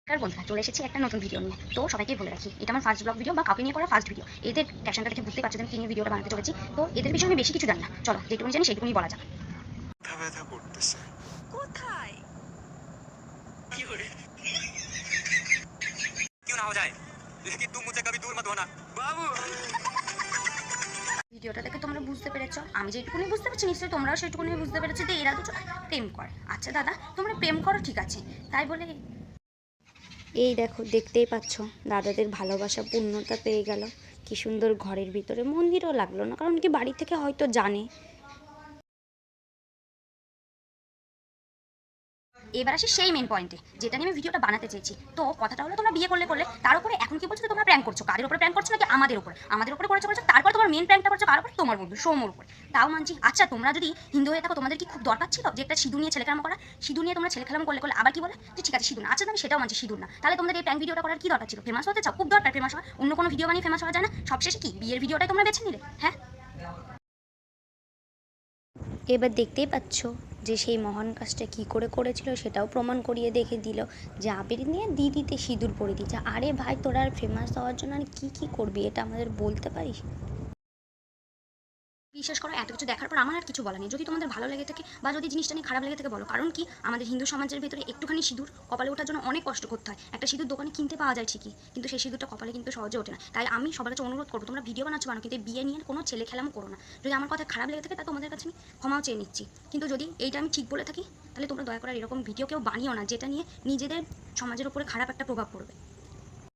বন্ধুরা চলে এসেছি একটা নতুন ভিডিও নিয়ে। তো সবাইকে বলে রাখি, এটা আমার ফার্স্ট ব্লগ ভিডিও বা কাউকে নিয়ে করা ফার্স্ট ভিডিও। এদের ক্যাপশনটা দেখে বুঝতে পারছো যে আমি কি নিয়ে ভিডিওটা বানাতে চলেছি। তো এদের বিষয়ে আমি বেশি কিছু জানি না, চলো যেটুকুনি জানি সেটুকুনি বলা যাক। ব্যথা ব্যথা করতেছে কোথায়? क्यों ना हो जाए लेकिन तुम मुझसे कभी दूर मत होना बाबू। ভিডিওটা দেখে তোমরা বুঝতে পেরেছো, আমি যেটুকুনি বুঝতে পারছি নিশ্চয়ই তোমরাও সেটুকুনি বুঝতে পেরেছো যে এরা দুজন প্রেম করে। আচ্ছা দাদা, তোমরা প্রেম করো ঠিক আছে, তাই বলে এই দেখো দেখতেই পাচ্ছ দাদাদের ভালোবাসা পূর্ণতা পেয়ে গেল। কি সুন্দর ঘরের ভিতরে, মন্দিরও লাগলো না, কারণ কি বাড়ি থেকে হয়তো জানে। এবার আসি সেই মেন পয়েন্টে, যেটা নিয়ে আমি ভিডিওটা বানাতে চেয়েছি। তো কথাটা হলো, তোমরা বিয়ে করলে তার উপরে এখন কি বলছো যে তোমরা প্র্যাঙ্ক করছো। কাদের উপরে প্র্যাঙ্ক করছো নাকি আমাদের উপরে করেছো। তারপর তোমার মেন প্র্যাঙ্কটা করছো কার উপরে? তোমার বন্ধু সৌমর উপরে। তাও মানছি। আচ্ছা তোমরা যদি হিন্দু হয়ে থাকো, তোমাদের কি খুব দরকার ছিল যে একটা সিঁদুর নিয়ে ছেলে খেলাম করা? সিঁদুর নিয়ে তোমরা ছেলে খেলাম করলে আবার কি বলে যে ঠিক আছে সিঁদুর না। আচ্ছা আমি সেটাও মানছি সিঁদুর না, তাহলে তোমাদের এই প্র্যাঙ্ক ভিডিওটা করার কি দরকার ছিল? ফেমাস হতে চাও, খুব দরকার ফেমাস হওয়া। অন্য কোনো ভিডিও বানিয়ে ফেমাস হওয়া যায় না? সবশেষে কি বিয়ের ভিডিওটাই তোমরা বেছে নিলে? হ্যাঁ, এবার দেখতেই পাচ্ছ যে সেই মহান কাজটা কী করে করেছিল সেটাও প্রমাণ করিয়ে দেখে দিল, যে আবির নিয়ে দিদিতে সিঁদুর পরে দিচ্ছে। আরে ভাই, তোরা আর ফেমাস হওয়ার জন্য আর কী করবি, এটা আমাদের বলতে পারিস? বিশেষ করে এত কিছু দেখার পর আমার আর কিছু বলা নেই। যদি তোমাদের ভালো লেগে থাকে বা যদি জিনিসটা নিয়ে খারাপ লেগে থাকে বলো। কারণ কি, আমাদের হিন্দু সমাজের ভিতরে একটুখানি সিঁদুর কপালে ওঠার জন্য অনেক কষ্ট করতে হয়। একটা সিঁদুর দোকানে কিনতে পাওয়া যায় ঠিকই, কিন্তু সেই সিঁদুরটা কপালে কিন্তু সহজে ওঠে না। তাই আমি সবার কাছে অনুরোধ করবো, তোমরা ভিডিও বানাচ্ছ বানো, কিন্তু বিয়ে নিয়ে কোনো ছেলে খেলামও করো না। যদি আমার কথা খারাপ লেগে থাকে তা তোমাদের কাছে আমি ক্ষমাও চেয়ে নিচ্ছি। কিন্তু যদি এইটা আমি ঠিক বলে থাকি, তাহলে তোমরা দয়া করে এরকম ভিডিও কেউ বানিও না, যেটা নিয়ে নিজেদের সমাজের উপরে খারাপ একটা প্রভাব পড়বে।